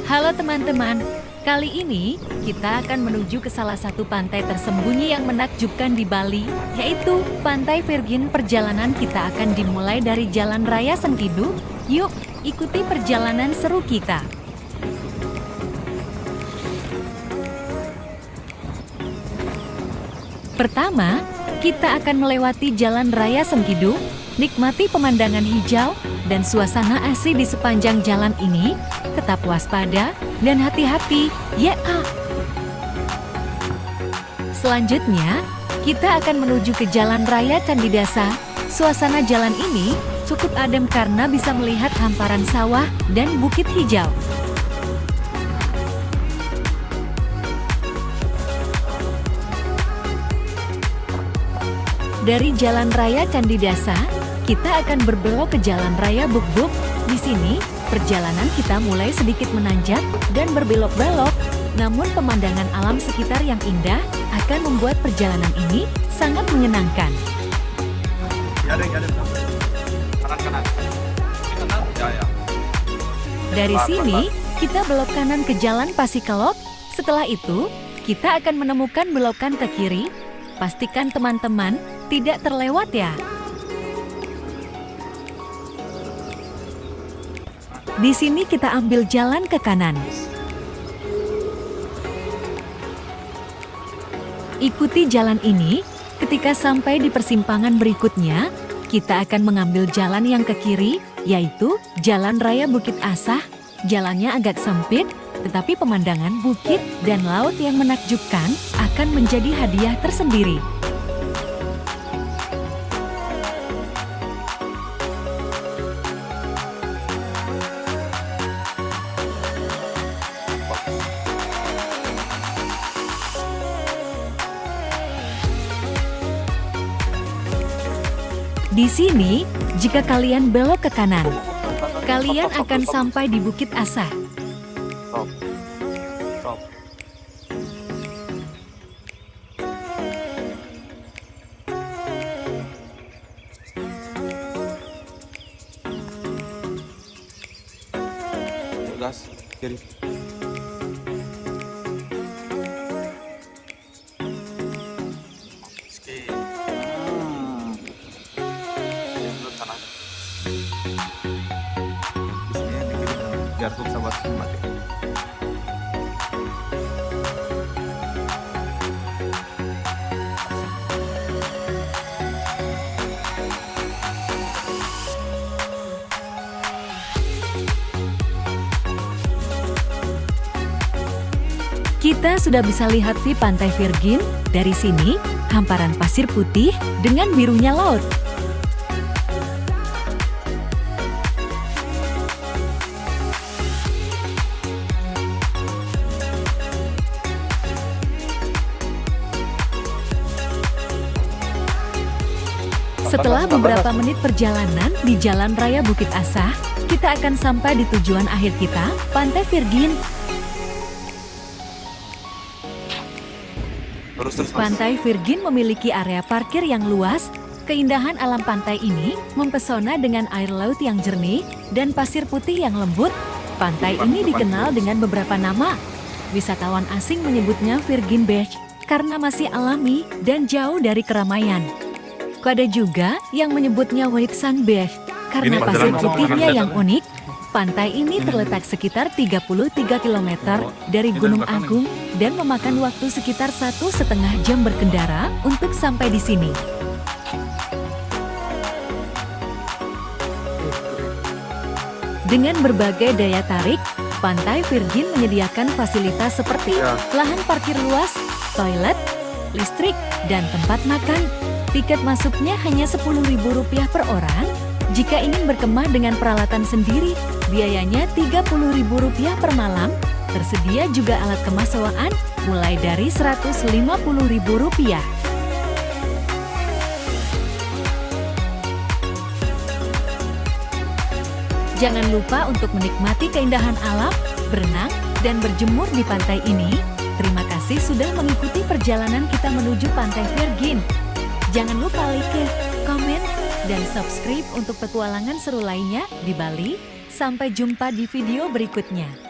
Halo teman-teman, kali ini kita akan menuju ke salah satu pantai tersembunyi yang menakjubkan di Bali, yaitu Pantai Virgin. Perjalanan kita akan dimulai dari Jalan Raya Sengkidu. Yuk, ikuti perjalanan seru kita. Pertama, kita akan melewati Jalan Raya Sengkidu, nikmati pemandangan hijau dan suasana asri di sepanjang jalan ini. Tetap waspada dan hati-hati, ya. Selanjutnya, kita akan menuju ke Jalan Raya Candidasa. Suasana jalan ini cukup adem karena bisa melihat hamparan sawah dan bukit hijau. Dari Jalan Raya Candidasa, kita akan berbelok ke Jalan Raya Buk-Buk. Di sini, perjalanan kita mulai sedikit menanjak dan berbelok-belok. Namun pemandangan alam sekitar yang indah akan membuat perjalanan ini sangat menyenangkan. Dari sini, kita belok kanan ke Jalan Pasikelok. Setelah itu, kita akan menemukan belokan ke kiri. Pastikan teman-teman tidak terlewat ya. Di sini kita ambil jalan ke kanan. Ikuti jalan ini. Ketika sampai di persimpangan berikutnya, kita akan mengambil jalan yang ke kiri, yaitu Jalan Raya Bukit Asah. Jalannya agak sempit, tetapi pemandangan bukit dan laut yang menakjubkan akan menjadi hadiah tersendiri. Di sini, jika kalian belok ke kanan, kalian akan sampai di Bukit Asah. Gas, kiri. Biar tuh sahabat semua. Kita sudah bisa lihat view Pantai Virgin. Dari sini, hamparan pasir putih dengan birunya laut. Setelah beberapa menit perjalanan di Jalan Raya Bukit Asah, kita akan sampai di tujuan akhir kita, Pantai Virgin. Pantai Virgin memiliki area parkir yang luas. Keindahan alam pantai ini mempesona dengan air laut yang jernih dan pasir putih yang lembut. Pantai ini dikenal dengan beberapa nama. Wisatawan asing menyebutnya Virgin Beach karena masih alami dan jauh dari keramaian. Ada juga yang menyebutnya White Sand Beach karena pasir putihnya yang unik. Pantai ini terletak sekitar 33 km dari Gunung Agung dan memakan waktu sekitar 1,5 jam berkendara untuk sampai di sini. Dengan berbagai daya tarik, Pantai Virgin menyediakan fasilitas seperti lahan parkir luas, toilet, listrik, dan tempat makan. Tiket masuknya hanya Rp10.000 per orang. Jika ingin berkemah dengan peralatan sendiri, biayanya Rp30.000 per malam. Tersedia juga alat kemah sewaan, mulai dari Rp150.000. Jangan lupa untuk menikmati keindahan alam, berenang, dan berjemur di pantai ini. Terima kasih sudah mengikuti perjalanan kita menuju Pantai Virgin. Jangan lupa like, komen, dan subscribe untuk petualangan seru lainnya di Bali. Sampai jumpa di video berikutnya.